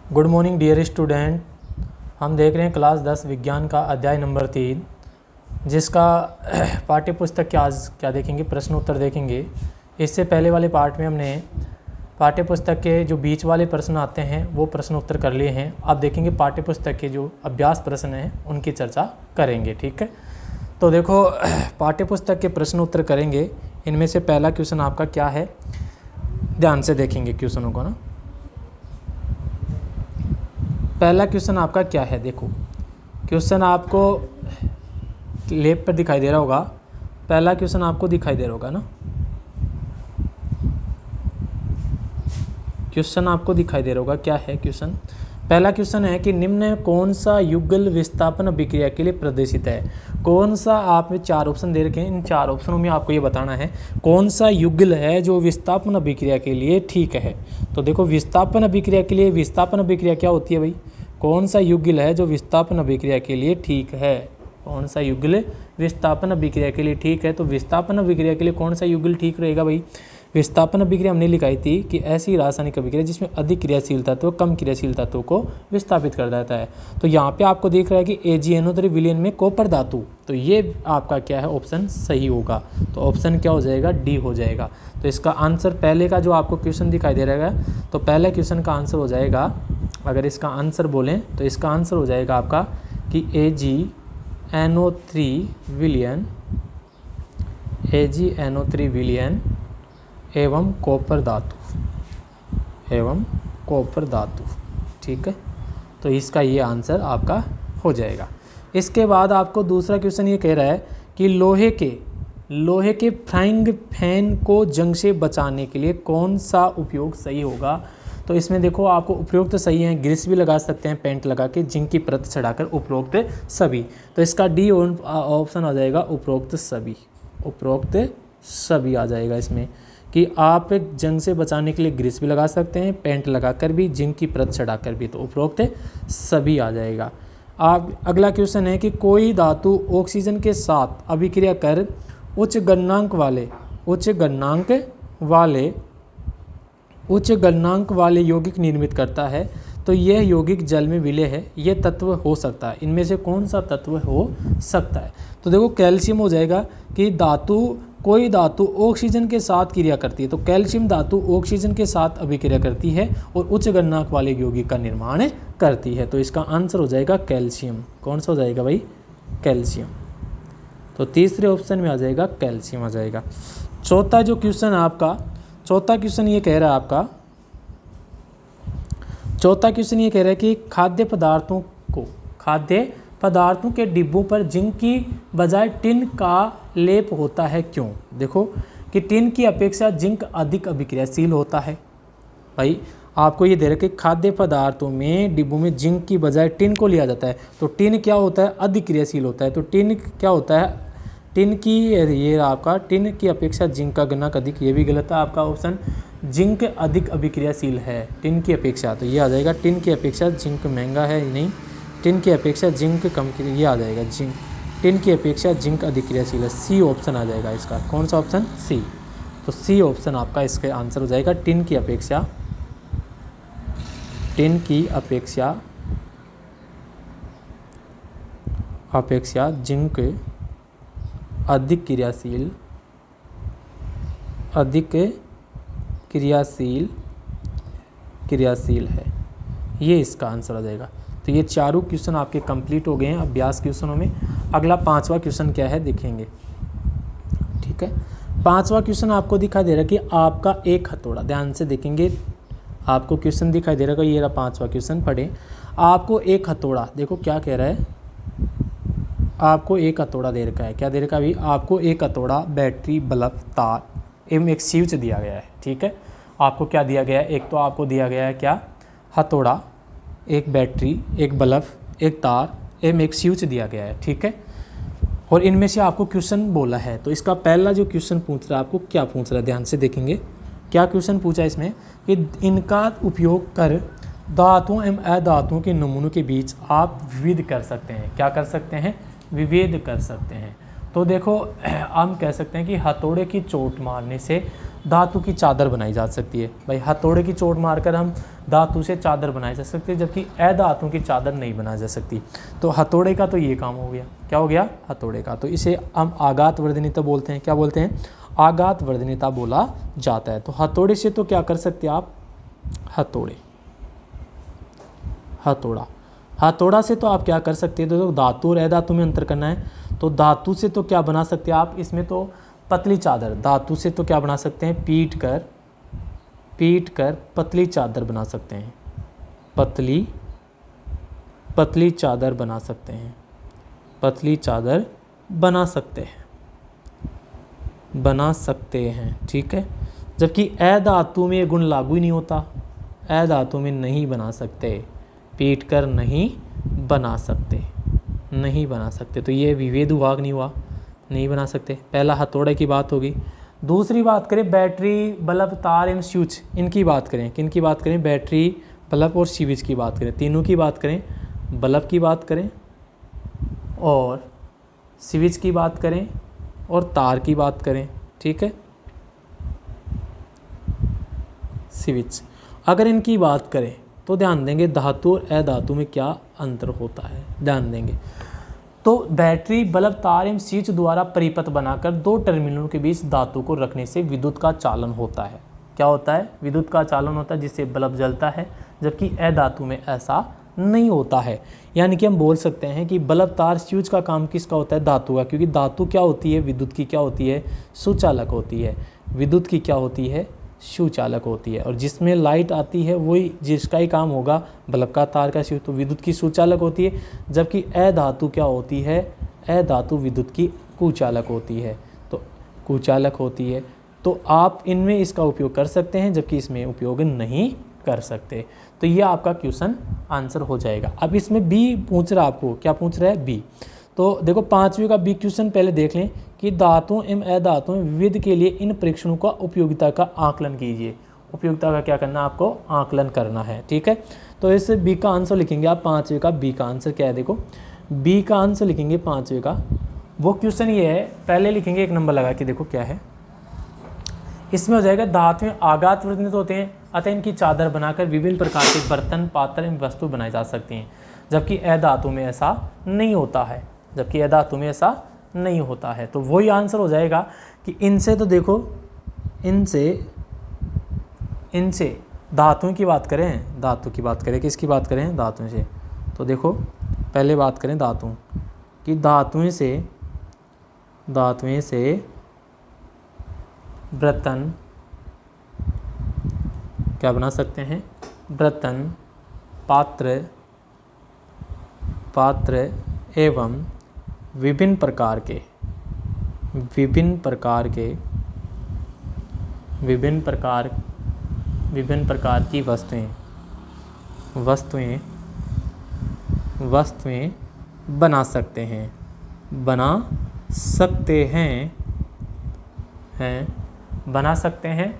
Good morning dear student. हम देख रहे हैं क्लास 10 विज्ञान का अध्याय नंबर 3, जिसका पाठ्य पुस्तक के आज क्या देखेंगे, प्रश्न उत्तर देखेंगे। इससे पहले वाले पार्ट में हमने पाठ्य पुस्तक के जो बीच वाले प्रश्न आते हैं वो प्रश्न उत्तर कर लिए हैं। अब देखेंगे पाठ्य पुस्तक के जो अभ्यास प्रश्न हैं उनकी चर्चा करेंगे। ठीक है, तो देखो पाठ्य पुस्तक के प्रश्न उत्तर करेंगे। इनमें से पहला क्वेश्चन आपका क्या है, ध्यान से देखेंगे क्वेश्चनों को ना। पहला क्वेश्चन आपका क्या है, देखो क्वेश्चन आपको लेप पर दिखाई दे रहा होगा। पहला क्वेश्चन आपको दिखाई दे रहा होगा ना, क्वेश्चन आपको दिखाई दे रहा होगा। क्या है क्वेश्चन? पहला क्वेश्चन है कि निम्न कौन सा युगल विस्थापन अभिक्रिया के लिए प्रदर्शित है। कौन सा, आप में 4 ऑप्शन दे रखे हैं, इन 4 ऑप्शनों में आपको ये बताना है कौन सा युगल है जो विस्थापन अभिक्रिया के लिए ठीक है। तो देखो विस्थापन अभिक्रिया के लिए, विस्थापन अभिक्रिया क्या होती है भाई, कौन सा युगल है जो विस्थापन अभिक्रिया के लिए ठीक है। कौन सा युगल विस्थापन अभिक्रिया के लिए ठीक है। तो विस्थापन अभिक्रिया के लिए कौन सा युगल ठीक रहेगा भाई। विस्थापन अभिक्रिया हमने लिखाई थी कि ऐसी रासायनिक अभिक्रिया जिसमें अधिक क्रियाशील तत्व कम क्रियाशील तत्वों को विस्थापित कर देता है। तो यहाँ पे आपको देख रहा है कि AgNO3 विलयन में कॉपर धातु, तो ये आपका क्या है, ऑप्शन सही होगा। तो ऑप्शन क्या हो जाएगा, डी हो जाएगा। तो इसका आंसर पहले का जो आपको क्वेश्चन दिखाई दे रहा है, तो पहले क्वेश्चन का आंसर हो जाएगा, अगर इसका आंसर बोलें तो इसका आंसर हो जाएगा आपका कि AgNO3 विलयन एवं कॉपर धातु, ठीक है। तो इसका ये आंसर आपका हो जाएगा। इसके बाद आपको दूसरा क्वेश्चन ये कह रहा है कि लोहे के फ्राइंग पैन को जंग से बचाने के लिए कौन सा उपयोग सही होगा। तो इसमें देखो आपको उपरोक्त सही है, ग्रीस भी लगा सकते हैं पेंट लगा के, जिंक की परत चढ़ाकर उपरोक्त सभी। तो इसका डी ऑप्शन आ जाएगा, उपरोक्त सभी आ जाएगा इसमें, कि आप जंग से बचाने के लिए ग्रीस भी लगा सकते हैं, पेंट लगाकर भी, जिंक की परत चढ़ाकर भी, तो उपरोक्त सभी आ जाएगा। आप अगला क्वेश्चन है कि कोई धातु ऑक्सीजन के साथ अभिक्रिया कर उच्च गलनांक वाले यौगिक निर्मित करता है, तो यह यौगिक जल में विलय है, यह तत्व हो सकता है। इनमें से कौन सा तत्व हो सकता है। तो देखो कैल्शियम हो जाएगा कि कोई धातु ऑक्सीजन के साथ क्रिया करती है, तो कैल्शियम धातु ऑक्सीजन के साथ अभिक्रिया करती है और उच्च गलनांक वाले यौगिक का निर्माण करती है। तो इसका आंसर हो जाएगा कैल्शियम। कौन सा हो जाएगा भाई, कैल्शियम। तो तीसरे ऑप्शन में आ जाएगा कैल्शियम आ जाएगा। चौथा क्वेश्चन ये कह रहा है आपका, चौथा क्वेश्चन ये कह रहा है कि खाद्य पदार्थों के डिब्बों पर जिंक की बजाय टिन का लेप होता है, क्यों। देखो कि टिन की अपेक्षा जिंक अधिक अभिक्रियाशील होता है। भाई आपको ये दे रहा है कि खाद्य पदार्थों में डिब्बों में जिंक की बजाय टिन को लिया जाता है, तो टिन क्या होता है, अधिक क्रियाशील होता है। तो टिन क्या होता है, टिन की अपेक्षा जिंक का गलनांक अधिक, ये भी गलत है आपका ऑप्शन। जिंक अधिक अभिक्रियाशील है टिन की अपेक्षा, तो ये आ जाएगा टिन की अपेक्षा जिंक महंगा है, नहीं, टिन की अपेक्षा जिंक कम, ये आ जाएगा टिन की अपेक्षा जिंक अधिक क्रियाशील है। सी ऑप्शन आ जाएगा इसका। कौन सा ऑप्शन, सी। तो सी ऑप्शन आपका इसका आंसर हो जाएगा, टिन की अपेक्षा जिंक अधिक क्रियाशील है, ये इसका आंसर आ जाएगा। तो ये चारों क्वेश्चन आपके कंप्लीट हो गए हैं अभ्यास क्वेश्चनों में। अगला 5वां क्वेश्चन क्या है देखेंगे, ठीक है। 5वां क्वेश्चन आपको दिखाई दे रहा है कि आपका एक हथौड़ा, ध्यान से देखेंगे, आपको क्वेश्चन दिखाई दे रहा है, ये रहा 5वां क्वेश्चन, पढ़े। आपको एक हथौड़ा, देखो क्या कह रहा है, आपको एक हथौड़ा दे रखा है, क्या दे रखा है अभी, आपको एक हथौड़ा, बैटरी, बल्ब, तार एवं एक स्विच दिया गया है, ठीक है। आपको क्या दिया गया है, एक तो आपको दिया गया है क्या, हथौड़ा, एक बैटरी, एक बल्ब, एक तार एवं एक स्विच दिया गया है, ठीक है। और इनमें से आपको क्वेश्चन बोला है, तो इसका पहला जो क्वेश्चन पूछ रहा है आपको, क्या पूछ रहा है, ध्यान से देखेंगे क्या क्वेश्चन पूछा है इसमें, कि इनका उपयोग कर धातुओं एवं अधातुओं के नमूनों के बीच आप विविध कर सकते हैं। क्या कर सकते हैं, विभेद कर सकते हैं। तो देखो हम कह सकते हैं कि हथौड़े की चोट मारने से धातु की चादर बनाई जा सकती है। भाई हथौड़े की चोट मारकर हम धातु से चादर बनाई जा सकती है, जबकि अधातु की चादर नहीं बनाई जा सकती। तो हथौड़े का तो ये काम हो गया, क्या हो गया, हथौड़े का। तो इसे हम आघात वर्धनीयता बोलते हैं, क्या बोलते हैं, आघात वर्धनीयता बोला जाता है। तो हथौड़े से तो क्या कर सकते हैं आप, हथौड़ा से तो आप क्या कर सकते हैं, तो धातु और अधातु में अंतर करना है। तो धातु से तो क्या बना सकते हैं आप, इसमें तो पतली चादर, धातु से तो क्या बना सकते हैं, पीट कर पतली चादर बना सकते हैं, पतली चादर बना सकते हैं, पतली चादर बना सकते हैं, ठीक है। जबकि अधातु में ये गुण लागू ही नहीं होता, अधातु में नहीं बना सकते, पीट कर नहीं बना सकते। तो ये विभेद भाग नहीं हुआ, नहीं बना सकते। पहला हथौड़े की बात होगी। दूसरी बात करें बैटरी, बल्ब, तार एवं स्विच, इनकी बात करें, किनकी बात करें, बैटरी, बल्ब और स्विच की बात करें, तीनों की बात करें, बल्ब की बात करें और स्विच की बात करें और तार की बात करें, ठीक है। स्विच, अगर इनकी बात करें तो ध्यान देंगे धातु और अधातु में क्या अंतर होता है, ध्यान देंगे। तो बैटरी, बल्ब, तार एवं स्विच द्वारा परिपथ बनाकर दो टर्मिनलों के बीच धातु को रखने से विद्युत का चालन होता है। क्या होता है, विद्युत का चालन होता है, जिससे बल्ब जलता है, जबकि अधातु में ऐसा नहीं होता है। यानी कि हम बोल सकते हैं कि बल्ब, तार, स्विच का काम किसका होता है, धातु का, क्योंकि धातु क्या होती है, विद्युत की क्या होती है, सुचालक होती है। विद्युत की क्या होती है, सुचालक होती है। और जिसमें लाइट आती है वही, जिसका ही काम होगा, बल्ब का, तार का, स्विच, तो विद्युत की सुचालक होती है। जबकि अधातु क्या होती है, अधातु विद्युत की कुचालक होती है, तो कुचालक होती है। तो आप इनमें इसका उपयोग कर सकते हैं, जबकि इसमें उपयोग नहीं कर सकते। तो ये आपका क्वेश्चन आंसर हो जाएगा। अब इसमें बी पूछ रहा है आपको, क्या पूछ रहा है, बी। तो देखो 5वें का बी क्वेश्चन पहले देख लें कि धातुओं एवं अधातुओं विविध के लिए इन परीक्षणों का उपयोगिता का आकलन कीजिए। उपयोगिता का क्या करना है, आपको आकलन करना है, ठीक है। तो इस बी का आंसर लिखेंगे आप, 5वें का बी का आंसर क्या है, देखो बी का आंसर लिखेंगे 5वें का। वो क्वेश्चन ये है, पहले लिखेंगे 1 नंबर लगा के, देखो क्या है इसमें हो जाएगा, धातुएं आघात वर्धनीय होते हैं, अतः इनकी चादर बनाकर विभिन्न प्रकार के बर्तन, पात्र एवं वस्तु बनाई जा सकती हैं। जबकि अधातु में ऐसा नहीं होता है, जबकि अधातु में ऐसा नहीं होता है। तो वही आंसर हो जाएगा कि इनसे, तो देखो इनसे धातुओं की बात करें, धातु की बात करें, किसकी बात करें, धातुओं से। तो देखो पहले बात करें धातु कि धातुएं से बर्तन क्या बना सकते हैं, बर्तन, पात्र एवं विभिन्न प्रकार की वस्तुएं बना सकते हैं,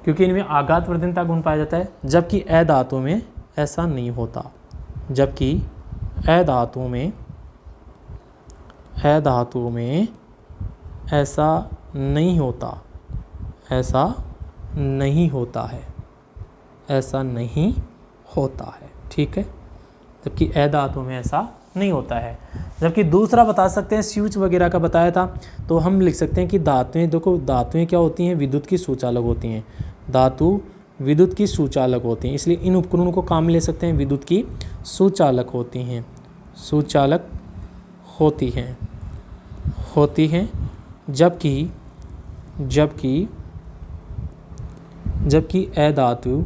क्योंकि इनमें आघात वर्धनता गुण पाया जाता है। जबकि अधातु में ऐसा नहीं होता, जबकि अधातु में ऐसा नहीं होता, ऐसा नहीं होता है, ठीक है। जबकि अधातु में ऐसा नहीं होता है। जबकि दूसरा बता सकते हैं, स्विच वगैरह का बताया था, तो हम लिख सकते हैं कि धातुएं, देखो धातुएं क्या होती हैं, विद्युत की सुचालक होती हैं, धातु विद्युत की सुचालक होती हैं, इसलिए इन उपकरणों को काम में ले सकते हैं, विद्युत की सुचालक होती हैं। जबकि अधातु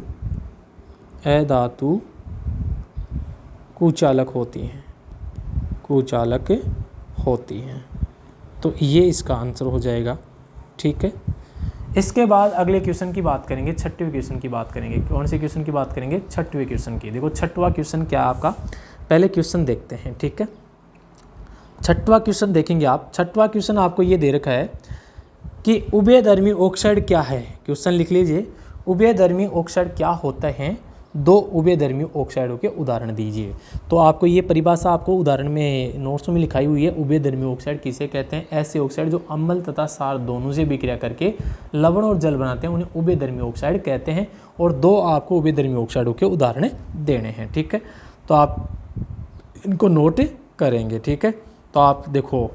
कुचालक होती हैं। तो ये इसका आंसर हो जाएगा, ठीक है। इसके बाद अगले क्वेश्चन की बात करेंगे, 6वें क्वेश्चन की बात करेंगे। कौन से क्वेश्चन की बात करेंगे, 6वें क्वेश्चन की। देखो 6वां क्वेश्चन क्या है आपका, पहले क्वेश्चन देखते हैं, ठीक है। 6वां क्वेश्चन देखेंगे आप। 6वां क्वेश्चन आपको ये दे रखा है कि उभयधर्मी ऑक्साइड क्या है। क्वेश्चन लिख लीजिए, उभयधर्मी ऑक्साइड क्या होते हैं दो उभयधर्मी ऑक्साइडों के उदाहरण दीजिए। तो आपको ये परिभाषा आपको उदाहरण में नोट्स में लिखाई हुई है। उभयधर्मी ऑक्साइड किसे कहते हैं? ऐसे ऑक्साइड जो अम्ल तथा सार दोनों से विक्रिया करके लवण और जल बनाते हैं उन्हें उभयधर्मी ऑक्साइड कहते हैं। और दो आपको उभयधर्मी ऑक्साइडों के उदाहरण देने हैं, ठीक है। तो आप इनको नोट करेंगे, ठीक है। तो आप देखो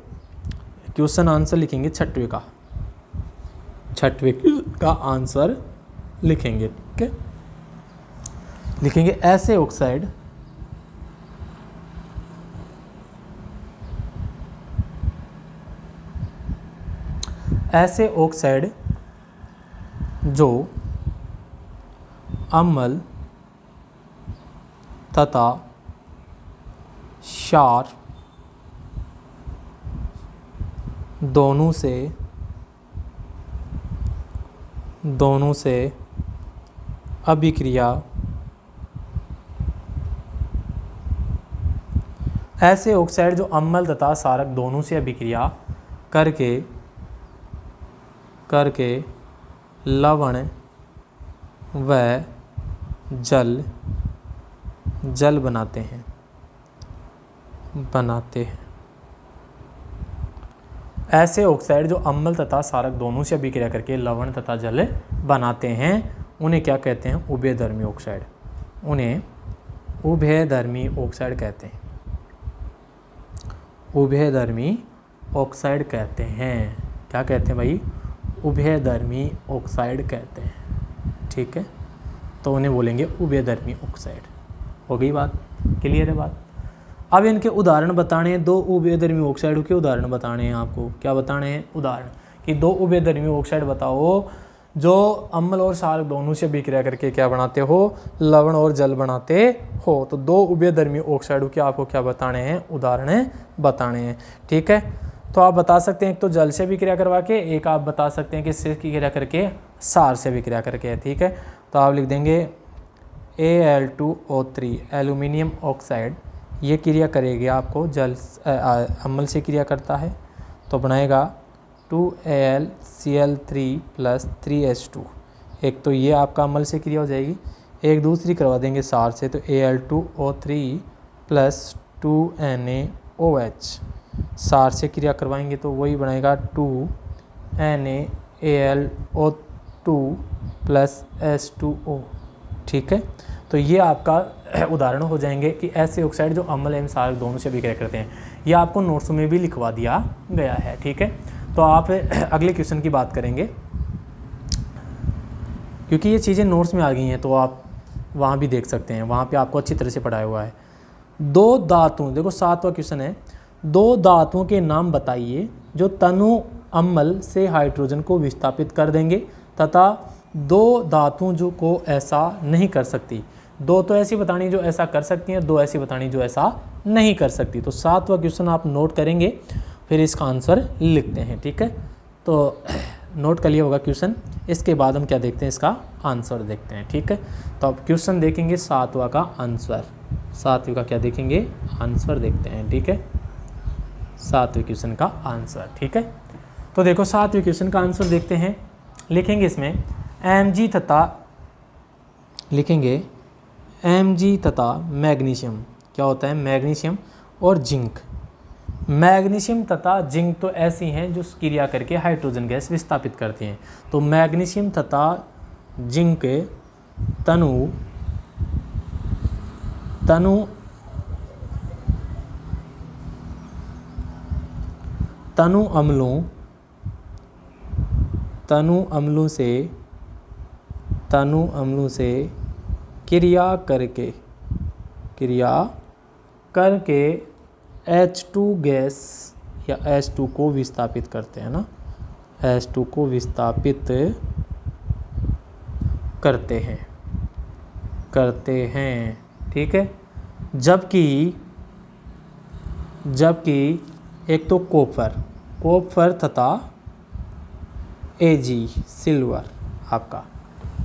क्वेश्चन आंसर लिखेंगे छठवें का आंसर लिखेंगे, ठीक है। लिखेंगे ऐसे ऑक्साइड जो अम्ल तथा क्षार दोनों से अभिक्रिया ऐसे ऑक्साइड जो अम्ल तथा सारक दोनों से अभिक्रिया करके लवण व जल बनाते हैं। ऐसे ऑक्साइड जो अम्ल तथा सारक दोनों से अभिक्रिया करके लवण तथा जल बनाते हैं उन्हें क्या कहते हैं? उभयधर्मी ऑक्साइड। उन्हें उभयधर्मी ऑक्साइड कहते हैं। उभयधर्मी ऑक्साइड कहते हैं। क्या कहते हैं भाई? उभयधर्मी ऑक्साइड कहते हैं, ठीक है। तो उन्हें बोलेंगे उभयधर्मी ऑक्साइड। हो गई बात? क्लियर है बात? अब इनके उदाहरण बताने हैं। दो उभयधर्मी ऑक्साइडों के उदाहरण बताने हैं आपको। क्या बताने हैं? उदाहरण कि दो उभयधर्मी ऑक्साइड बताओ जो अम्ल और सारक दोनों से अभिक्रिया करके क्या बनाते हो? लवण और जल बनाते हो। तो दो उभयधर्मी ऑक्साइडों के आपको क्या बताने हैं? उदाहरण बताने हैं, ठीक है। तो आप बता सकते हैं एक तो जल से अभिक्रिया करवा के, एक आप बता सकते हैं किससे क्रिया करके? सार से अभिक्रिया करके, ठीक है। तो आप लिख देंगे Al2O3 एल्यूमिनियम ऑक्साइड, ये क्रिया करेगी आपको जल अम्ल से क्रिया करता है तो बनाएगा 2AlCl3 + 3H2। एक तो ये आपका अम्ल से क्रिया हो जाएगी, एक दूसरी करवा देंगे सार से तो Al2O3 + 2NaOH। सार से क्रिया करवाएंगे तो वही बनेगा 2NaAlO2 + H2O, ठीक है। तो ये आपका उदाहरण हो जाएंगे कि ऐसे ऑक्साइड जो अम्ल एवं सारक दोनों से अभिक्रिया करते हैं। ये आपको नोट्स में भी लिखवा दिया गया है, ठीक है। तो आप अगले क्वेश्चन की बात करेंगे क्योंकि ये चीज़ें नोट्स में आ गई हैं तो आप वहाँ भी देख सकते हैं, वहाँ पे आपको अच्छी तरह से पढ़ाया हुआ है। दो धातुओं, देखो 7वां क्वेश्चन है, दो धातुओं के नाम बताइए जो तनु अम्ल से हाइड्रोजन को विस्थापित कर देंगे तथा दो धातुओं जो को ऐसा नहीं कर सकती। दो तो ऐसी बतानी जो ऐसा कर सकती हैं, दो ऐसी बतानी जो ऐसा नहीं कर सकती। तो 7वां क्वेश्चन आप नोट करेंगे, फिर इसका आंसर लिखते हैं, ठीक है। तो नोट कर लिया होगा क्वेश्चन। इसके बाद हम क्या देखते हैं? इसका आंसर देखते हैं, ठीक है। तो अब क्वेश्चन देखेंगे 7वां का आंसर। 7वें का क्या देखेंगे? आंसर देखते हैं, ठीक है। 7वें क्वेश्चन का आंसर, ठीक है। तो देखो 7वें क्वेश्चन का आंसर देखते हैं। लिखेंगे इसमें Mg तथा मैग्नीशियम। क्या होता है? मैग्नीशियम और जिंक। मैग्नीशियम तथा जिंक तो ऐसी हैं जो क्रिया करके हाइड्रोजन गैस विस्थापित करती हैं। तो मैग्नीशियम तथा जिंक तनु अम्लों से क्रिया करके H2 गैस या H2 को विस्थापित करते हैं ना, H2 को विस्थापित करते हैं, ठीक है। जबकि एक तो कॉपर तथा Ag सिल्वर आपका,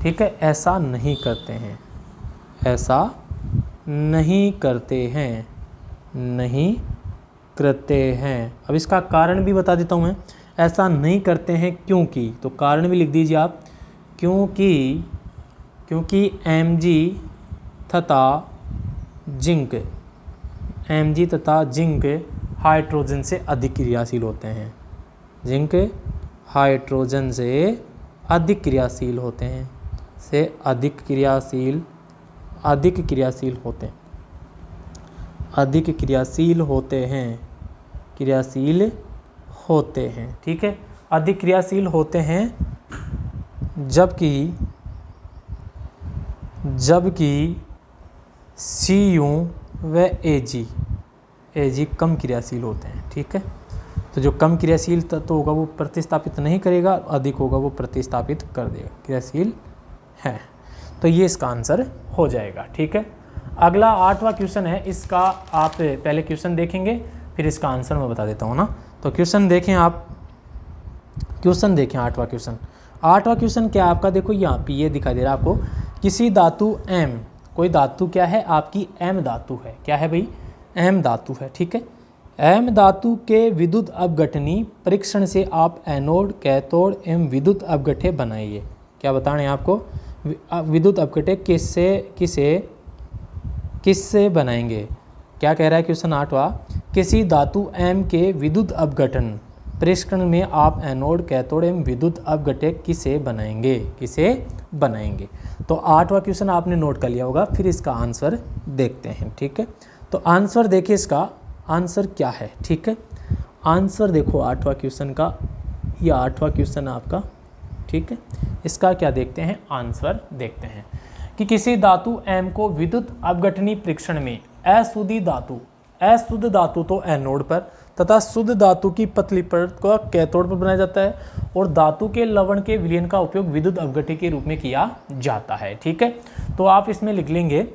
ठीक है, ऐसा नहीं करते हैं। अब इसका कारण भी बता देता हूँ मैं। ऐसा नहीं करते हैं क्योंकि, तो कारण भी लिख दीजिए आप, क्योंकि तथा जिंक, Mg तथा जिंक हाइड्रोजन से अधिक क्रियाशील होते हैं। जिंक हाइड्रोजन से अधिक क्रियाशील होते हैं, से अधिक क्रियाशील होते हैं, अधिक क्रियाशील होते हैं, ठीक है। अधिक क्रियाशील होते हैं जबकि Cu व Ag कम क्रियाशील होते हैं, ठीक है। तो जो कम क्रियाशील तत्व होगा वो प्रतिस्थापित नहीं करेगा, अधिक होगा वो प्रतिस्थापित कर देगा, क्रियाशील है। तो ये इसका आंसर हो जाएगा, ठीक है। अगला 8वां क्वेश्चन है, इसका आप पहले क्वेश्चन देखेंगे फिर इसका आंसर मैं बता देता हूँ ना। तो क्वेश्चन देखें आप, क्वेश्चन देखें 8वां क्वेश्चन। 8वां क्वेश्चन क्या है आपका, देखो यहाँ पे ये दिखाई दे रहा है आपको, किसी धातु M, कोई धातु क्या है आपकी M धातु है, क्या है भाई M धातु है, ठीक है। M धातु के विद्युत अपघटनी परीक्षण से आप एनोड, कैथोड एवं विद्युत अपघटे बनाइए। क्या बताना है आपको, विद्युत अपघटे किससे बनाएंगे। क्या कह रहा है क्वेश्चन 8वां, किसी धातु M के विद्युत अपघटन परीक्षण में आप एनोड, कैथोड एवं विद्युत अपघटे किसे बनाएंगे। तो 8वां क्वेश्चन आपने नोट कर लिया होगा, फिर इसका आंसर देखते हैं, ठीक है। तो आंसर देखिए, इसका आंसर क्या है, ठीक है। आंसर देखो 8वां क्वेश्चन का, ये 8वां क्वेश्चन आपका, ठीक है। इसका क्या देखते हैं, आंसर देखते हैं कि किसी धातु M को विद्युत अपघटनी परीक्षण में अशुद्ध धातु तो एनोड पर तथा शुद्ध धातु की पतली परत को कैथोड पर बनाया जाता है, और धातु के लवण के विलयन का उपयोग विद्युत अपघट्य के रूप में किया जाता है, ठीक है। तो आप इसमें लिख लेंगे,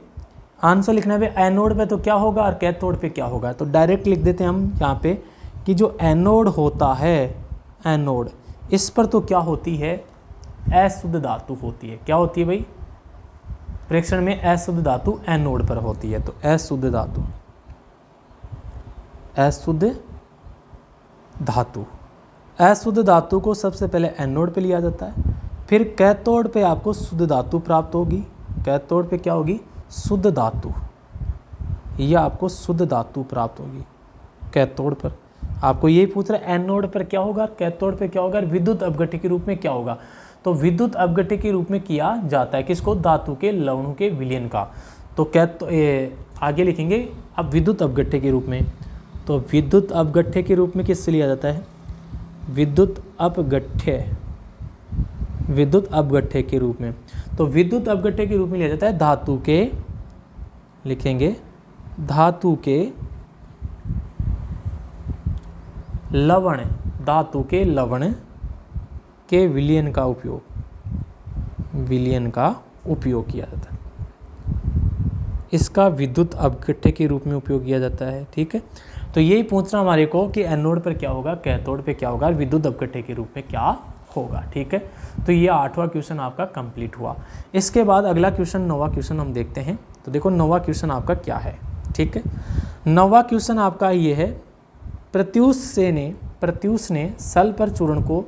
आंसर लिखना है एनोड पे तो क्या होगा और कैथोड पे क्या होगा। तो डायरेक्ट लिख देते हैं हम यहाँ पे कि जो एनोड होता है, एनोड, इस पर तो क्या होती है, अशुद्ध धातु होती है। क्या होती है भाई, परीक्षण में अशुद्ध धातु एनोड पर होती है। तो अशुद्ध धातु को सबसे पहले एनोड पे लिया जाता है, फिर कैथोड पे आपको शुद्ध धातु प्राप्त होगी। कैथोड पे क्या होगी, शुद्ध धातु, यह आपको शुद्ध धातु प्राप्त होगी कैथोड पर। आपको यही पूछ रहा है एनोड पर क्या होगा, कैथोड पे क्या होगा, विद्युत अपघट्य के रूप में क्या होगा। तो विद्युत अपघट्य के रूप में किया जाता है किसको, धातु के लवणों के विलयन का। तो आगे लिखेंगे अब विद्युत अपघट्य के रूप में। तो विद्युत अपघट्य के रूप में किससे लिया जाता है, विद्युत अपघट्य के रूप में। तो विद्युत अपघट्य के रूप में लिया जाता है धातु के, लिखेंगे धातु के लवण, धातु के लवण के विलयन का उपयोग किया जाता है। इसका विद्युत अपघट्य के रूप में उपयोग किया जाता है, ठीक है। तो यही पूछना हमारे को कि एनोड पर क्या होगा, कैथोड पे क्या होगा, विद्युत अपघट्य के रूप में क्या होगा, ठीक है। तो ये 8वां क्वेश्चन आपका कंप्लीट हुआ। इसके बाद अगला क्वेश्चन 9वां क्वेश्चन हम देखते हैं। तो देखो 9वां क्वेश्चन आपका क्या है, ठीक है। 9वां क्वेश्चन आपका ये है, प्रत्यूष ने सल्फर चूर्ण को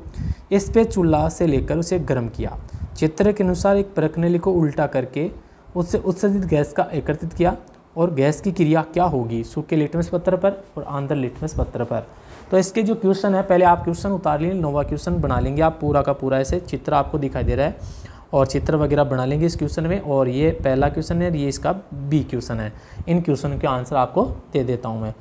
स्पैचुला से लेकर उसे गर्म किया। चित्र के अनुसार एक प्रणाली को उल्टा करके उससे उत्सर्जित गैस का एकत्रित किया, और गैस की क्रिया क्या होगी, सूखे लिटमस पत्र पर और आंध्र लिटमस पत्र पर। तो इसके जो क्वेश्चन है, पहले आप क्वेश्चन उतार लेंगे, 9वां क्वेश्चन बना लेंगे आप पूरा का पूरा, ऐसे चित्र आपको दिखाई दे रहा है और चित्र वगैरह बना लेंगे इस क्वेश्चन में। और ये पहला क्वेश्चन है, ये इसका बी क्वेश्चन है। इन क्वेश्चन के आंसर आपको दे देता हूँ मैं।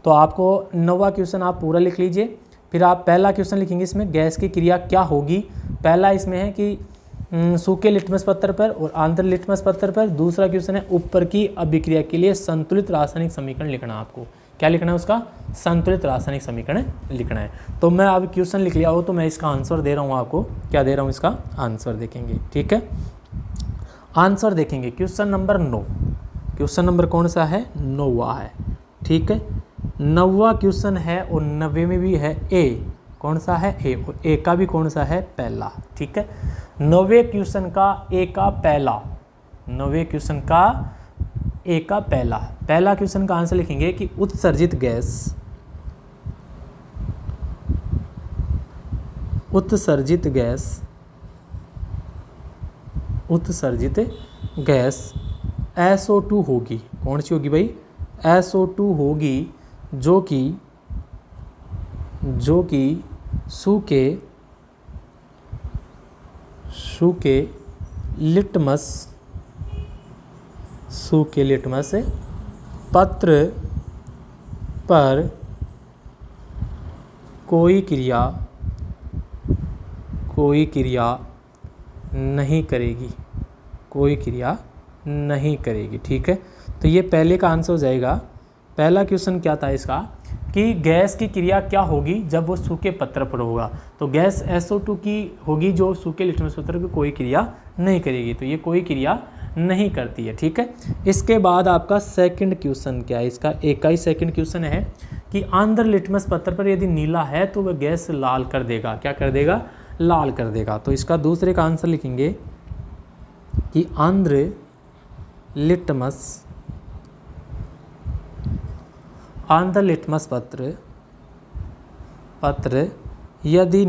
तो आपको 9वां क्वेश्चन आप पूरा लिख लीजिए, फिर आप पहला क्वेश्चन लिखेंगे, इसमें गैस की क्रिया क्या होगी। पहला इसमें है कि सूखे लिटमस पत्र पर और आंध्र लिटमस पत्र पर। दूसरा क्वेश्चन है ऊपर की अभिक्रिया के लिए संतुलित रासायनिक समीकरण लिखना। आपको क्या लिखना है, उसका संतुलित रासायनिक समीकरण लिखना है। तो मैं अब क्वेश्चन लिख लिया हो तो मैं इसका आंसर दे रहा हूँ आपको, क्या दे रहा हूँ, इसका आंसर देखेंगे, ठीक है। आंसर देखेंगे क्वेश्चन नंबर 9, क्वेश्चन नंबर कौन सा है, 9वां है, ठीक है। 9वां क्वेश्चन है और 90 में भी है ए, कौन सा है, ए, और ए का भी कौन सा है, पहला, ठीक है। 9वें क्वेश्चन का ए का पहला, 9वें क्वेश्चन का ए का पहला क्वेश्चन का आंसर लिखेंगे कि उत्सर्जित गैस SO2 होगी। कौन सी होगी भाई? SO2 होगी, जो कि सूखे लिटमस पत्र पर कोई क्रिया नहीं करेगी। ठीक है, तो ये पहले का आंसर हो जाएगा। पहला क्वेश्चन क्या था इसका कि गैस की क्रिया क्या होगी जब वो सूखे पत्र पर होगा, तो गैस SO2 की होगी जो सूखे लिटमस पत्र पर कोई क्रिया नहीं करेगी, तो ये कोई क्रिया नहीं करती है। ठीक है, इसके बाद आपका सेकंड क्वेश्चन क्या है? इसका एक का ही सेकंड क्वेश्चन है कि आंध्र लिटमस पत्र पर यदि नीला है तो वह गैस लाल कर देगा। क्या कर देगा? लाल कर देगा। तो इसका दूसरे का आंसर लिखेंगे कि आंध्र लिटमस पत्र यदि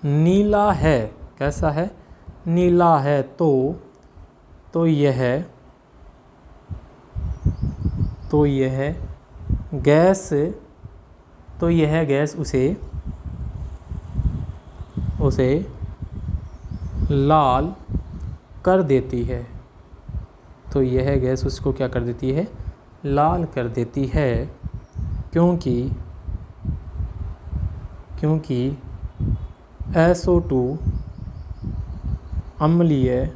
नीला है, कैसा है? नीला है, तो यह गैस उसे लाल कर देती है। तो यह गैस उसको क्या कर देती है? लाल कर देती है, क्योंकि SO2 अम्लीय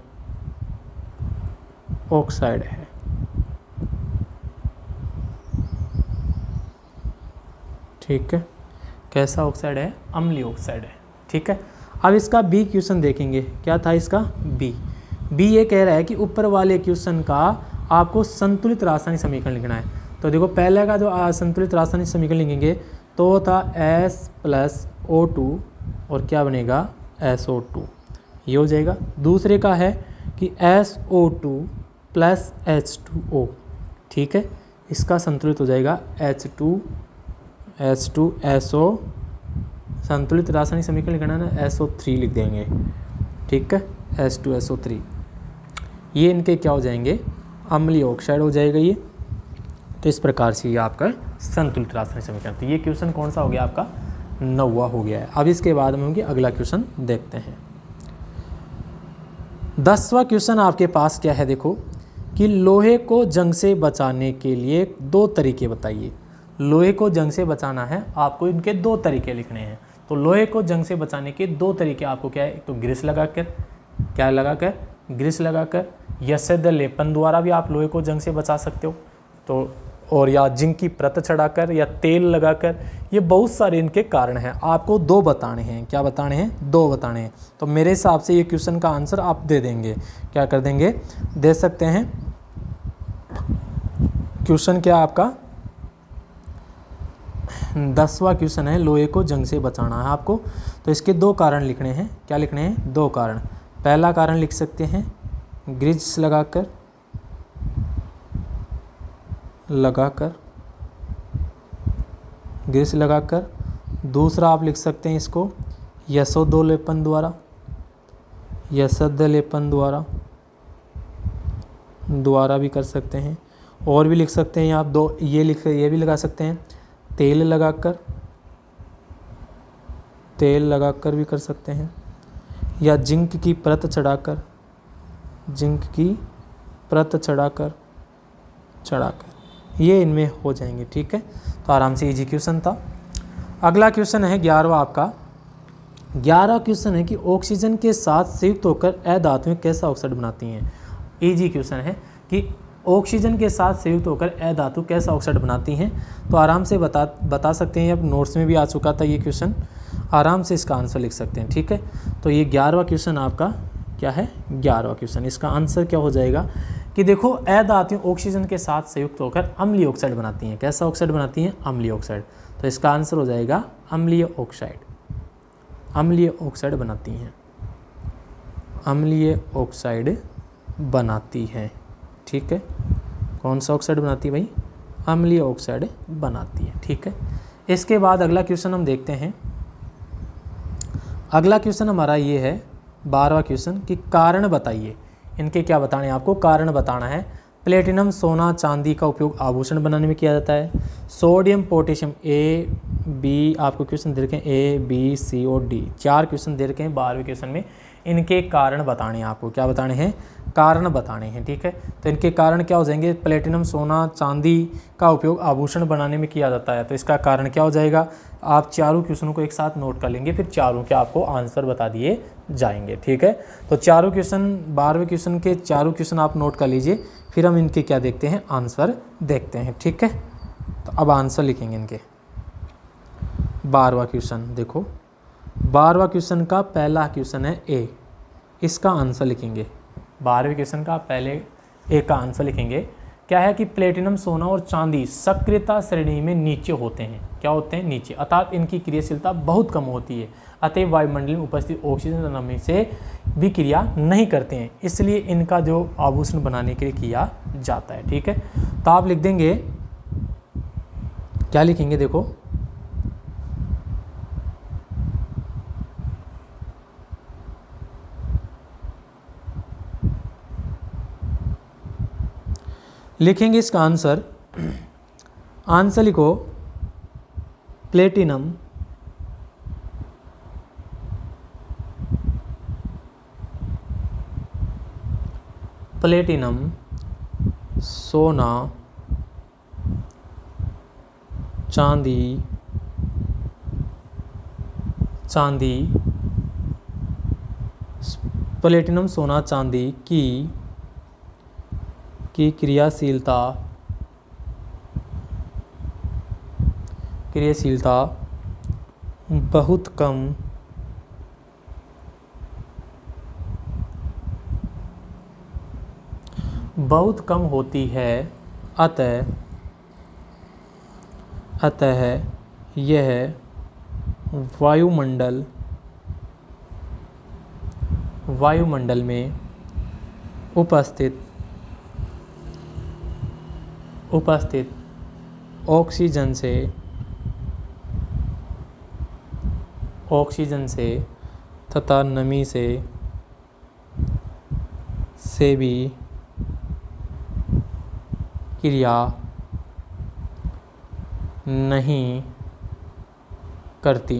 ऑक्साइड है। ठीक है, कैसा ऑक्साइड है? अम्लीय ऑक्साइड है। ठीक है, अब इसका बी क्वेश्चन देखेंगे। क्या था इसका? बी ये कह रहा है कि ऊपर वाले क्वेश्चन का आपको संतुलित रासायनिक समीकरण लिखना है। तो देखो, पहले का जो संतुलित रासायनिक समीकरण लिखेंगे तो था S+O2 और क्या बनेगा? SO2, ये हो जाएगा। दूसरे का है कि SO2 + H2O। ठीक है, इसका संतुलित हो जाएगा H2SO। संतुलित रासायनिक समीकरण लिखना है ना, SO3 लिख देंगे। ठीक है, H2SO3, ये इनके क्या हो जाएंगे? अम्लीय ऑक्साइड हो जाएगा ये। तो इस प्रकार से ये आपका संतुलित रासायनिक समीकरण। तो ये क्वेश्चन कौन सा हो गया? आपका 9वां हो गया है। अब इसके बाद में होंगे अगला क्वेश्चन देखते हैं। 10वां क्वेश्चन आपके पास क्या है? देखो कि लोहे को जंग से बचाने के लिए 2 तरीके बताइए। लोहे को जंग से बचाना है, आपको इनके 2 तरीके लिखने हैं। तो लोहे को जंग से बचाने के 2 तरीके आपको क्या है? एक तो ग्रीस लगाकर, या सेद्ध लेपन द्वारा भी आप लोहे को जंग से बचा सकते हो, तो और या जिंक की परत चढ़ाकर या तेल लगाकर। ये बहुत सारे इनके कारण हैं, आपको 2 बताने हैं। क्या बताने हैं? 2 बताने हैं। तो मेरे हिसाब से ये क्वेश्चन का आंसर आप दे देंगे। क्या कर देंगे? दे सकते हैं। क्वेश्चन क्या आपका 10वां क्वेश्चन है, लोहे को जंग से बचाना है आपको। तो इसके 2 कारण लिखने हैं। क्या लिखने हैं? 2 कारण। पहला कारण लिख सकते हैं ग्रीस लगाकर, ग्रीस लगाकर। दूसरा आप लिख सकते हैं इसको यशोदो लेपन द्वारा, यशद लेपन द्वारा भी कर सकते हैं। और भी लिख सकते हैं आप 2, ये भी लगा सकते हैं तेल लगाकर भी कर सकते हैं, या जिंक की परत चढ़ाकर, ये इनमें हो जाएंगे। ठीक है, तो आराम से इजी क्वेश्चन था। अगला क्वेश्चन है 11वां आपका। 11वां क्वेश्चन है कि ऑक्सीजन के साथ संयुक्त होकर अधातुएं कैसा ऑक्साइड बनाती हैं। इजी क्वेश्चन है कि ऑक्सीजन के साथ संयुक्त होकर अधातु कैसा ऑक्साइड बनाती हैं। तो आराम से बता सकते हैं। अब नोट्स में भी आ चुका था ये क्वेश्चन, आराम से इसका आंसर लिख सकते हैं। ठीक है, तो ये 11वां क्वेश्चन आपका क्या है? 11वां क्वेश्चन। इसका आंसर क्या हो जाएगा कि देखो, अधातुएं ऑक्सीजन के साथ संयुक्त होकर अम्लीय ऑक्साइड बनाती हैं। कैसा ऑक्साइड बनाती हैं? अम्लीय ऑक्साइड। तो इसका आंसर हो जाएगा अम्लीय ऑक्साइड। अम्लीय ऑक्साइड बनाती हैं, अम्लीय ऑक्साइड बनाती हैं। ठीक है, कौन सा ऑक्साइड बनाती है भाई? अम्लीय ऑक्साइड बनाती है। ठीक है, इसके बाद अगला क्वेश्चन हम देखते हैं। अगला क्वेश्चन हमारा ये है 12वां क्वेश्चन कि कारण बताइए। इनके क्या बताने हैं आपको, कारण बताना है। प्लेटिनम सोना चांदी का उपयोग आभूषण बनाने में किया जाता है। सोडियम पोटेशियम ए बी आपको क्वेश्चन दे रखे हैं, ए बी सी और डी, 4 क्वेश्चन दे रखे हैं 12वें क्वेश्चन में। इनके कारण बताने हैं आपको, क्या बताने हैं, कारण बताने हैं। ठीक है, तो इनके कारण क्या हो जाएंगे, प्लेटिनम सोना चांदी का उपयोग आभूषण बनाने में किया जाता है, तो इसका कारण क्या हो जाएगा। आप चारों क्वेश्चनों को एक साथ नोट कर लेंगे, फिर चारों के आपको आंसर बता दिए जाएंगे। ठीक है, तो चारों क्वेश्चन 12वें क्वेश्चन के चारों क्वेश्चन आप नोट कर लीजिए, फिर हम इनके क्या देखते हैं, आंसर देखते हैं। ठीक है, तो अब आंसर लिखेंगे इनके। 12वां क्वेश्चन देखो, 12वां क्वेश्चन का पहला क्वेश्चन है ए, इसका आंसर लिखेंगे। 12वें क्वेश्चन का पहले ए का आंसर लिखेंगे। क्या है कि प्लेटिनम सोना और चांदी सक्रियता श्रेणी में नीचे होते हैं। क्या होते हैं, नीचे, अर्थात इनकी क्रियाशीलता बहुत कम होती है, अतः वायुमंडल में उपस्थित ऑक्सीजन और नमी से भी क्रिया नहीं करते हैं, इसलिए इनका जो आभूषण बनाने के लिए किया जाता है। ठीक है, तो आप लिख देंगे, क्या लिखेंगे देखो, लिखेंगे इसका आंसर। आंसर लिखो, प्लेटिनम प्लेटिनम सोना चांदी चांदी प्लेटिनम सोना चांदी की क्रियाशीलता बहुत कम होती है, अतः यह वायुमंडल में उपस्थित ऑक्सीजन से तथा नमी से भी क्रिया नहीं करती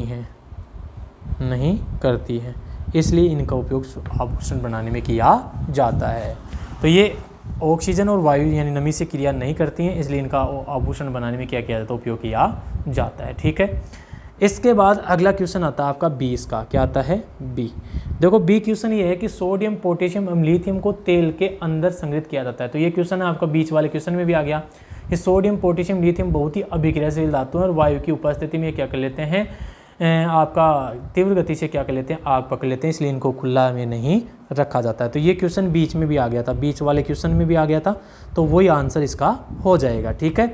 हैं, इसलिए इनका उपयोग आभूषण बनाने में किया जाता है। तो ये ऑक्सीजन और वायु यानी नमी से क्रिया नहीं करती हैं, इसलिए इनका आभूषण बनाने में क्या किया जाता है, उपयोग किया जाता है। ठीक है, इसके बाद अगला क्वेश्चन आता है आपका 20 का। क्या आता है, बी। देखो बी क्वेश्चन ये है कि सोडियम पोटेशियम एवं लिथियम को तेल के अंदर संग्रहित किया जाता है। तो ये क्वेश्चन है आपका बीच वाले क्वेश्चन में भी आ गया कि सोडियम पोटेशियम लिथियम बहुत ही अभिक्रियाशील धातु है और वायु की उपस्थिति में क्या कर लेते हैं, आपका तीव्र गति से क्या कर लेते हैं, आग पकड़ लेते हैं, इसलिए इनको खुला में नहीं रखा जाता है। तो ये क्वेश्चन बीच में भी आ गया था, बीच वाले क्वेश्चन में भी आ गया था, तो वही आंसर इसका हो जाएगा। ठीक है,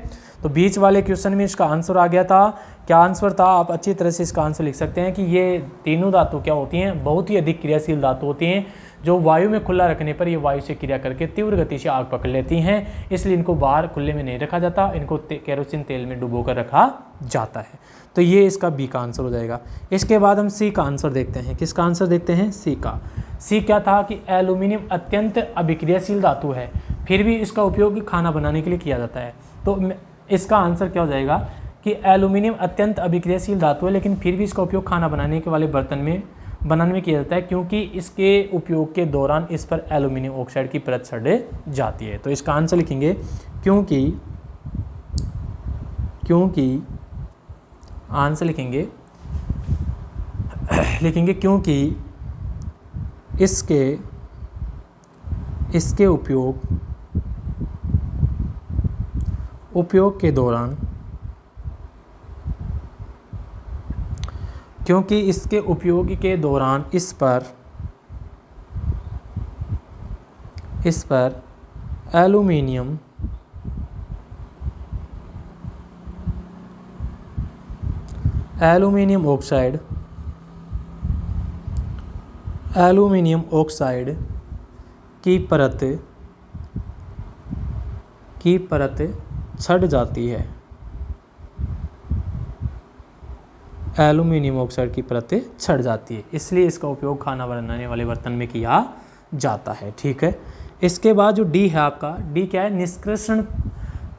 तो बीच वाले क्वेश्चन में इसका आंसर आ गया था। क्या आंसर था, आप अच्छी तरह से इसका आंसर लिख सकते हैं कि ये तीनों धातु क्या होती हैं, बहुत ही अधिक क्रियाशील धातु होती हैं, जो वायु में खुला रखने पर ये वायु से क्रिया करके तीव्र गति से आग पकड़ लेती हैं, इसलिए इनको बाहर खुले में नहीं रखा जाता, इनको केरोसिन तेल में डुबो कर रखा जाता है। तो ये इसका बी का आंसर हो जाएगा। इसके बाद हम सी का आंसर देखते हैं। किसका आंसर देखते हैं, सी का। सी क्या था कि एल्यूमिनियम अत्यंत अभिक्रियाशील धातु है, फिर भी इसका उपयोग खाना बनाने के लिए किया जाता है। तो इसका आंसर क्या हो जाएगा कि एल्यूमिनियम अत्यंत अभिक्रियाशील धातु है, लेकिन फिर भी इसका उपयोग खाना बनाने के वाले बर्तन में बनाने में किया जाता है, क्योंकि इसके उपयोग के दौरान इस पर एल्यूमिनियम ऑक्साइड की परत चढ़ जाती है। तो इसका आंसर लिखेंगे क्योंकि आंसर लिखेंगे क्योंकि इसके उपयोग के दौरान क्योंकि इसके उपयोग के दौरान इस पर एल्यूमिनियम ऑक्साइड की परत छट जाती है। एल्यूमिनियम ऑक्साइड की परत छट जाती है, इसलिए इसका उपयोग खाना बनाने वाले बर्तन में किया जाता है। ठीक है, इसके बाद जो डी है आपका, डी क्या है, निष्कर्षण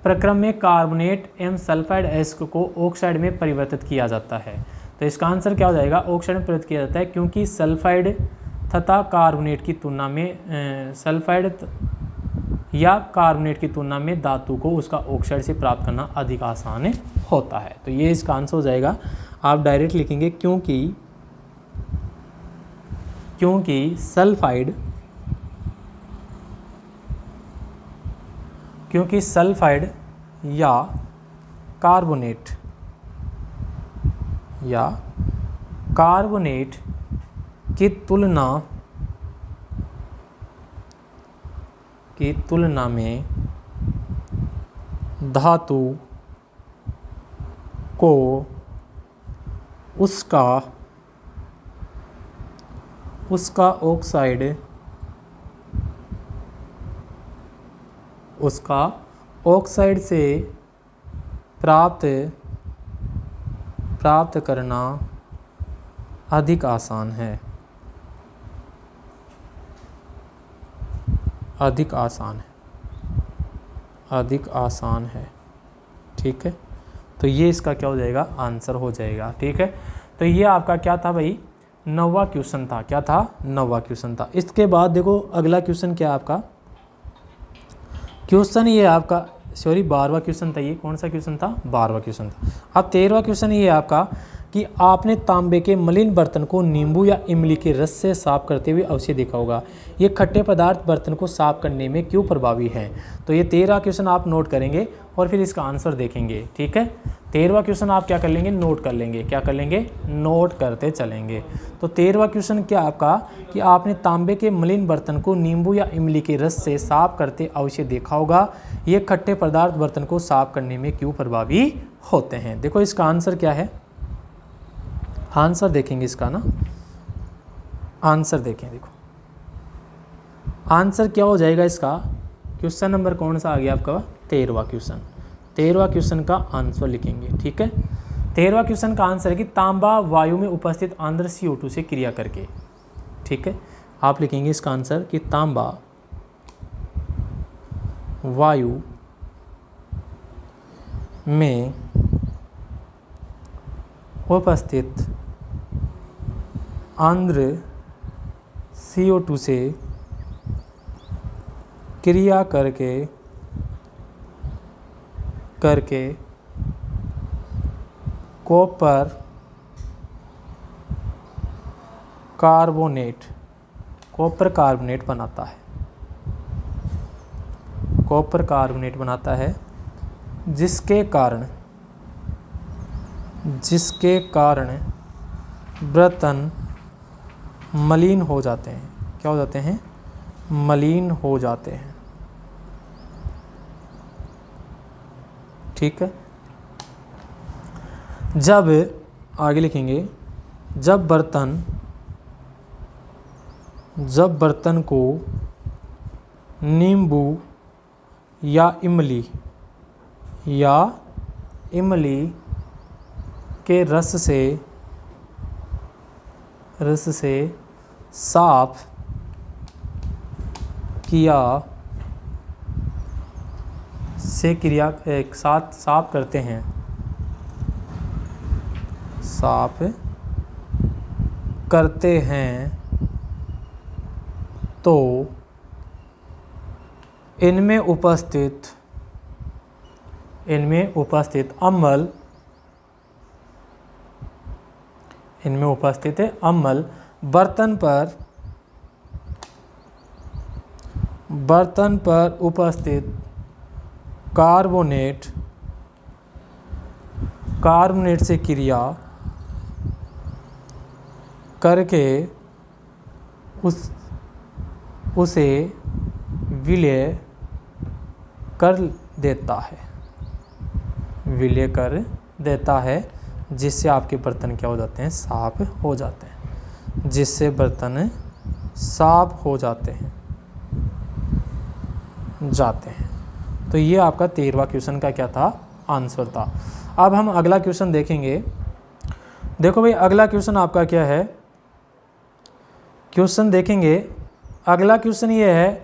प्रक्रम में कार्बोनेट एवं सल्फाइड एसिड को ऑक्साइड में परिवर्तित किया जाता है। तो इसका आंसर क्या हो जाएगा, ऑक्साइड में परिवर्तित किया जाता है, क्योंकि सल्फाइड तथा कार्बोनेट की तुलना में सल्फाइड या कार्बोनेट की तुलना में धातु को उसका ऑक्साइड से प्राप्त करना अधिक आसान होता है। तो ये इसका आंसर हो जाएगा। आप डायरेक्ट लिखेंगे क्योंकि सल्फाइड या कार्बोनेट की तुलना में धातु को उसका ऑक्साइड से प्राप्त करना अधिक आसान है। ठीक है, तो ये इसका क्या हो जाएगा, आंसर हो जाएगा। ठीक है, तो ये आपका क्या था भाई, 9वां क्वेश्चन था। क्या था, 9वां क्वेश्चन था। इसके बाद देखो अगला क्वेश्चन क्या आपका, क्वेश्चन ये आपका 12वां क्वेश्चन था। ये कौन सा क्वेश्चन था, 12वां क्वेश्चन था। अब 13वां क्वेश्चन ये आपका कि आपने तांबे के मलिन बर्तन को नींबू या इमली के रस से साफ करते हुए अवश्य देखा होगा। ये खट्टे पदार्थ बर्तन को साफ करने में क्यों प्रभावी हैं। तो ये 13वां क्वेश्चन आप नोट करेंगे और फिर इसका आंसर देखेंगे। ठीक है, 13वां क्वेश्चन आप क्या कर लेंगे, नोट कर लेंगे। क्या कर लेंगे, नोट करते चलेंगे। तो 13वां क्वेश्चन क्या आपका कि आपने तांबे के मलिन बर्तन को नींबू या इमली के रस से साफ करते अवश्य देखा होगा। ये खट्टे पदार्थ बर्तन को साफ करने में क्यों प्रभावी होते हैं। देखो इसका आंसर क्या है, आंसर देखेंगे इसका ना, आंसर देखें। देखो आंसर क्या हो जाएगा इसका, क्वेश्चन नंबर कौन सा आ गया आपका, 13वां क्वेश्चन। 13वां क्वेश्चन का आंसर लिखेंगे। ठीक है, 13वां क्वेश्चन का आंसर है कि तांबा वायु में उपस्थित आंध्र CO2 से क्रिया करके। ठीक है, आप लिखेंगे इसका आंसर कि तांबा वायु में उपस्थित आंध्र CO2 से क्रिया करके कॉपर कार्बोनेट बनाता है। कॉपर कार्बोनेट बनाता है, जिसके कारण बर्तन मलिन हो जाते हैं। क्या हो जाते हैं, मलिन हो जाते हैं। ठीक है, जब आगे लिखेंगे, जब बर्तन को नींबू या इमली के रस से साफ करते हैं, साफ करते हैं, तो इनमें उपस्थित अम्ल बर्तन पर उपस्थित कार्बोनेट से क्रिया करके उसे विलय कर देता है, जिससे आपके बर्तन क्या हो जाते हैं, साफ हो जाते हैं, जाते हैं। तो ये आपका 13वां क्वेश्चन का क्या था, आंसर था। अब हम अगला क्वेश्चन देखेंगे। देखो भाई अगला क्वेश्चन आपका क्या है, क्वेश्चन देखेंगे। अगला क्वेश्चन ये है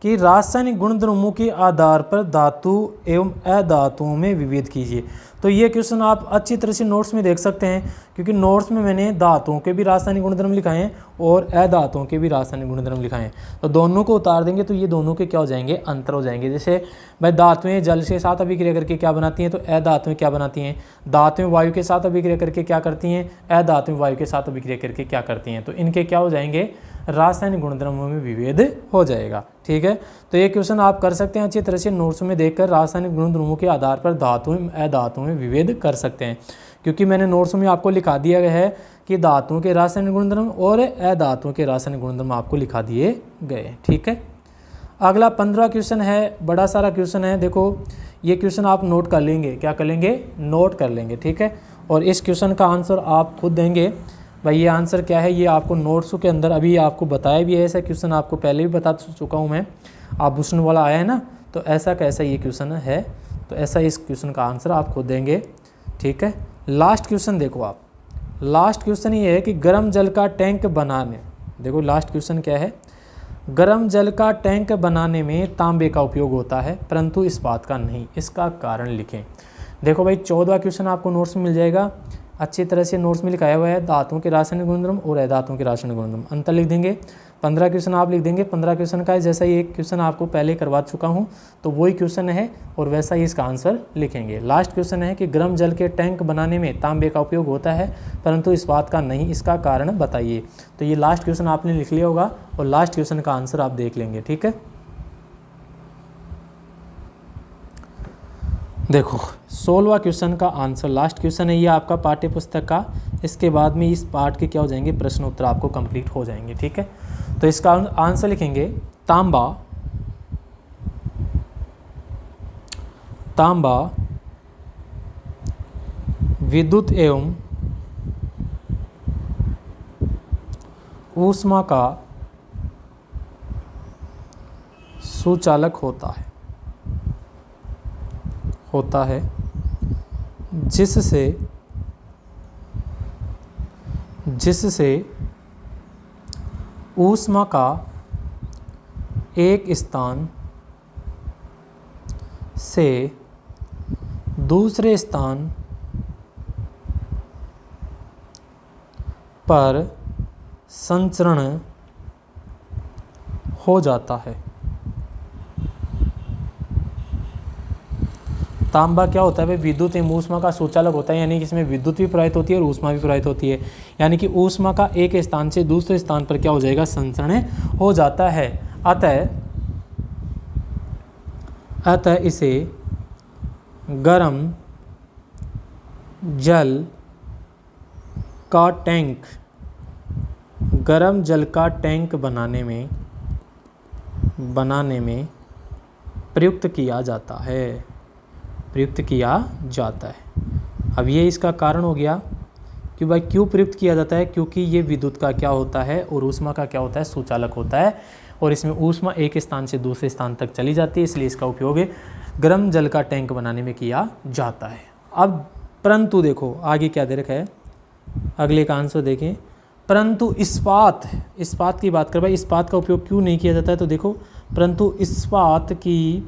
कि रासायनिक गुणधर्मों के आधार पर धातु एवं अधातुओं में विभेद कीजिए। तो ये क्वेश्चन आप अच्छी तरह से नोट्स में देख सकते हैं, क्योंकि नोट्स में मैंने धातुओं के भी रासायनिक गुणधर्म लिखाए हैं और अधातुओं के भी रासायनिक गुणधर्म लिखाए हैं। तो दोनों को उतार देंगे तो ये दोनों के क्या हो जाएंगे, अंतर हो जाएंगे। जैसे भाई धातुएं जल के साथ अभिक्रिया करके क्या बनाती हैं, तो अधातुएं क्या बनाती हैं, धातुएं वायु के साथ अभिक्रिया करके क्या करती हैं, अधातुएं वायु के साथ अभिक्रिया करके क्या करती हैं। तो इनके क्या हो जाएंगे, रासायनिक गुणधर्मों में विभेद हो जाएगा। ठीक है, तो ये क्वेश्चन आप कर सकते हैं अच्छी तरह से नोट्स में देखकर, रासायनिक गुणधर्मों के आधार पर धातुओं अधातुओं में विभेद कर सकते हैं, क्योंकि मैंने नोट्स में आपको लिखा दिया गया है कि धातुओं के रासायनिक गुणधर्म और अधातुओं के रासायनिक गुणधर्म आपको लिखा दिए गए। ठीक है, अगला 15 क्वेश्चन है, बड़ा सारा क्वेश्चन है। देखो ये क्वेश्चन आप नोट कर लेंगे, क्या कर लेंगे, नोट कर लेंगे। ठीक है, और इस क्वेश्चन का आंसर आप खुद देंगे। भाई ये आंसर क्या है, ये आपको नोट्स के अंदर अभी आपको बताया भी है, ऐसा क्वेश्चन आपको पहले भी बता चुका हूँ मैं, आभूषण वाला आया है ना, तो ऐसा कैसा ये क्वेश्चन है, तो ऐसा इस क्वेश्चन का आंसर आप खुद देंगे। ठीक है, लास्ट क्वेश्चन देखो आप, लास्ट क्वेश्चन ये है कि गर्म जल का टैंक बनाने, देखो लास्ट क्वेश्चन क्या है, गर्म जल का टैंक बनाने में तांबे का उपयोग होता है परंतु इस्पात का नहीं, इसका कारण लिखें। देखो भाई 14वां क्वेश्चन आपको नोट्स में मिल जाएगा, अच्छी तरह से नोट्स में लिखाया हुआ है, धातुओं के रासायनिक गुणधर्म और अधातुओं के रासायनिक गुणधर्म, अंतर लिख देंगे। 15 क्वेश्चन आप लिख देंगे, 15 क्वेश्चन का है, जैसा ही एक क्वेश्चन आपको पहले करवा चुका हूँ तो वही क्वेश्चन है और वैसा ही इसका आंसर लिखेंगे। लास्ट क्वेश्चन है कि गर्म जल के टैंक बनाने में तांबे का उपयोग होता है परंतु इस्पात का नहीं, इसका कारण बताइए। तो ये लास्ट क्वेश्चन आपने लिख लिया होगा और लास्ट क्वेश्चन का आंसर आप देख लेंगे। ठीक है, देखो 16वां क्वेश्चन का आंसर, लास्ट क्वेश्चन है ये आपका पाठ्य पुस्तक का, इसके बाद में इस पार्ट के क्या हो जाएंगे, प्रश्न उत्तर आपको कंप्लीट हो जाएंगे। ठीक है, तो इसका आंसर लिखेंगे, तांबा तांबा विद्युत एवं ऊष्मा का सुचालक होता है जिससे ऊष्मा का एक स्थान से दूसरे स्थान पर संचरण हो जाता है। तांबा क्या होता है भाई, विद्युत एवं ऊष्मा का सुचालक होता है, यानी कि इसमें विद्युत भी प्रवाहित होती है और ऊष्मा भी प्रवाहित होती है, यानी कि ऊष्मा का एक स्थान से दूसरे स्थान पर क्या हो जाएगा, संचरण हो जाता है। अतः इसे गर्म जल का टैंक बनाने में प्रयुक्त किया जाता है। अब ये इसका कारण हो गया कि भाई क्यों प्रयुक्त किया जाता है, क्योंकि ये विद्युत का क्या होता है और ऊष्मा का क्या होता है, सुचालक होता है, और इसमें ऊष्मा एक स्थान से दूसरे स्थान तक चली जाती है, इसलिए इसका उपयोग गर्म जल का टैंक बनाने में किया जाता है। अब परंतु देखो आगे क्या दे रखा है, अगले का आंसर देखें, परंतु इस्पात की बात कर, भाई इस्पात का उपयोग क्यों नहीं किया जाता है, तो देखो परंतु इस्पात की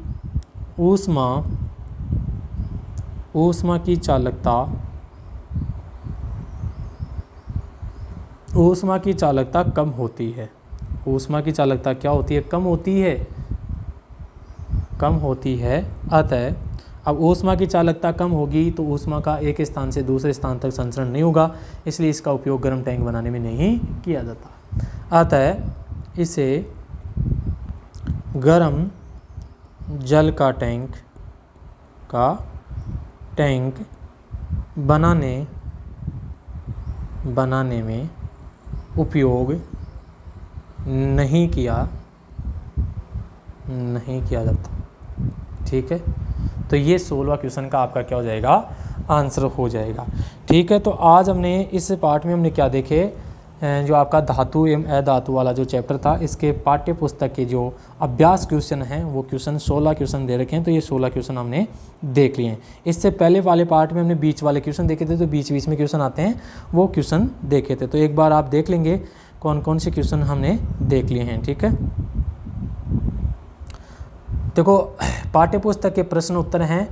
ऊष्मा की चालकता कम होती है। ऊष्मा की चालकता क्या होती है, कम होती है। अतः अब ऊष्मा की चालकता कम होगी तो ऊष्मा का एक स्थान से दूसरे स्थान तक संचरण नहीं होगा, इसलिए इसका उपयोग गर्म टैंक बनाने में नहीं किया जाता। अतः इसे गर्म जल का टैंक बनाने में उपयोग नहीं किया जाता। ठीक है, तो ये 16वां क्वेश्चन का आपका क्या हो जाएगा, आंसर हो जाएगा। ठीक है, तो आज हमने इस पार्ट में हमने क्या देखे, जो आपका धातु एवं अधातु वाला जो चैप्टर था, इसके पाठ्य पुस्तक के जो अभ्यास क्वेश्चन हैं वो क्वेश्चन 16 क्वेश्चन दे रखे हैं। तो ये 16 क्वेश्चन हमने देख लिए हैं। इससे पहले वाले पार्ट में हमने बीच वाले क्वेश्चन देखे थे, तो बीच बीच में क्वेश्चन आते हैं वो क्वेश्चन देखे थे। तो एक बार आप देख लेंगे कौन कौन से क्वेश्चन हमने देख लिए हैं। ठीक है, देखो पाठ्य पुस्तक के प्रश्न उत्तर हैं,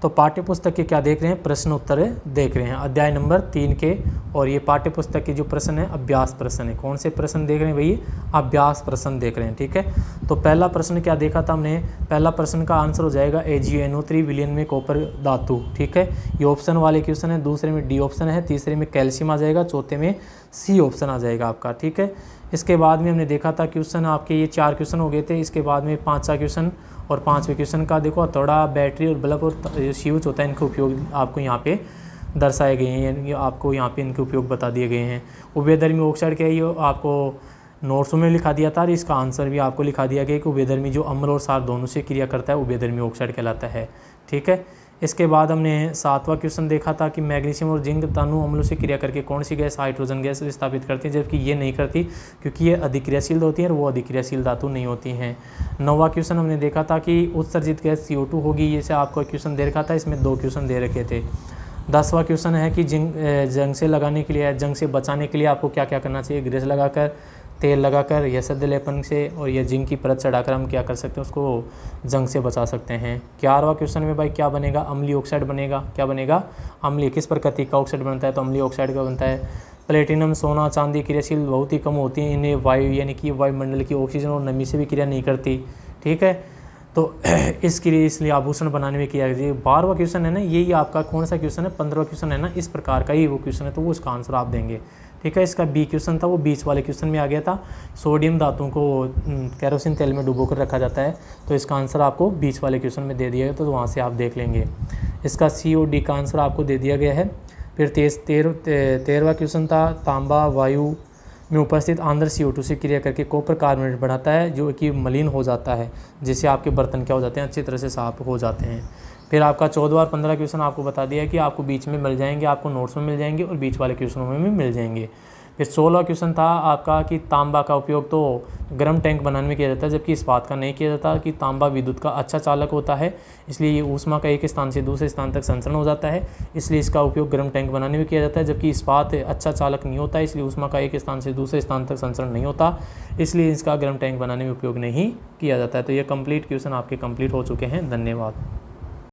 तो पाठ्य पुस्तक के क्या देख रहे हैं, प्रश्न उत्तर देख रहे हैं अध्याय नंबर 3 के। और ये पाठ्य पुस्तक के जो प्रश्न है अभ्यास प्रश्न है। कौन से प्रश्न देख रहे हैं भाई, अभ्यास प्रश्न देख रहे हैं। ठीक है, तो पहला प्रश्न क्या देखा था हमने, पहला प्रश्न का आंसर हो जाएगा AgNO3 विलयन में कॉपर धातु। ठीक है, ये ऑप्शन वाले क्वेश्चन है। दूसरे में D ऑप्शन है, तीसरे में कैल्शियम आ जाएगा, चौथे में C ऑप्शन आ जाएगा आपका। ठीक है, इसके बाद में हमने देखा था क्वेश्चन आपके ये 4 क्वेश्चन हो गए थे। इसके बाद में 5वां क्वेश्चन और 5वें क्वेश्चन का देखो हथौड़ा, बैटरी और बल्ब और स्विच होता है, इनके उपयोग आपको यहाँ पे दर्शाए गए हैं, आपको यहाँ पे इनके उपयोग बता दिए गए हैं। उभयधर्मी ऑक्साइड क्या है, ये आपको नोट्सों में लिखा दिया था और इसका आंसर भी आपको लिखा दिया गया कि उभयधर्मी जो अम्ल और क्षार दोनों से क्रिया करता है उभयधर्मी ऑक्साइड कहलाता है। ठीक है, इसके बाद हमने 7वां क्वेश्चन देखा था कि मैग्नीशियम और जिंक दोनों अम्लों से क्रिया करके कौन सी गैस हाइड्रोजन गैस स्थापित करती है, जबकि ये नहीं करती क्योंकि ये अधिक्रियाशील होती है और वो अधिक्रियाशील धातु नहीं होती हैं। 9वां क्वेश्चन हमने देखा था कि उत्सर्जित गैस CO2 होगी, ये से आपको क्वेश्चन दे रखा था, इसमें 2 क्वेश्चन दे रखे थे। 10वां क्वेश्चन है कि जंग से लगाने के लिए, जंग से बचाने के लिए आपको क्या क्या करना चाहिए, ग्रीस लगाकर, तेल लगाकर या सद्य लेपन से और या जिंक की परत चढ़ाकर हम क्या कर सकते हैं, उसको जंग से बचा सकते हैं। 11वां क्वेश्चन में भाई क्या बनेगा, अम्लीय ऑक्साइड बनेगा। क्या बनेगा, अम्लीय। किस प्रकृति का ऑक्साइड बनता है, तो अम्लीय ऑक्साइड का बनता है। प्लेटिनम, सोना, चांदी क्रियाशील बहुत ही कम होती हैं, इन्हें वायु यानी कि वायुमंडल की ऑक्सीजन और नमी से भी क्रिया नहीं करती। ठीक है, तो इसलिए आभूषण बनाने में किया जाए। 12वां क्वेश्चन है ना, यही आपका कौन सा क्वेश्चन है, 15वां क्वेश्चन है ना, इस प्रकार का ही वो क्वेश्चन है, तो वो उसका आंसर आप देंगे। ठीक है, इसका B क्वेश्चन था, वो बीच वाले क्वेश्चन में आ गया था। सोडियम धातुओं को कैरोसिन तेल में डुबो कर रखा जाता है, तो इसका आंसर आपको बीच वाले क्वेश्चन में दे दिया गया, तो वहाँ से आप देख लेंगे। इसका C और D का आंसर आपको दे दिया गया है। फिर 13वां क्वेश्चन था, तांबा वायु में उपस्थित आंध्र CO2 से क्रिया करके कॉपर कार्बोनेट बढ़ाता है, जो कि मलिन हो जाता है, जिससे आपके बर्तन क्या हो जाते हैं, अच्छी तरह से साफ हो जाते हैं। फिर आपका 14 और 15 क्वेश्चन आपको बता दिया कि आपको बीच में मिल जाएंगे, आपको नोट्स में मिल जाएंगे और बीच वाले क्वेश्चनों में भी मिल जाएंगे। फिर 16वां क्वेश्चन था आपका कि तांबा का उपयोग तो गर्म टैंक बनाने में किया जाता है, जबकि इस बात का नहीं किया जाता कि तांबा विद्युत का अच्छा चालक होता है, इसलिए ये ऊष्मा का एक स्थान से दूसरे स्थान तक संचरण हो जाता है, इसलिए इसका उपयोग गर्म टैंक बनाने में किया जाता है। जबकि इस्पात अच्छा चालक नहीं होता है, इसलिए ऊष्मा का एक स्थान से दूसरे स्थान तक संचरण नहीं होता, इसलिए इसका गर्म टैंक बनाने में उपयोग नहीं किया जाता है। तो ये कंप्लीट क्वेश्चन आपके कंप्लीट हो चुके हैं। धन्यवाद।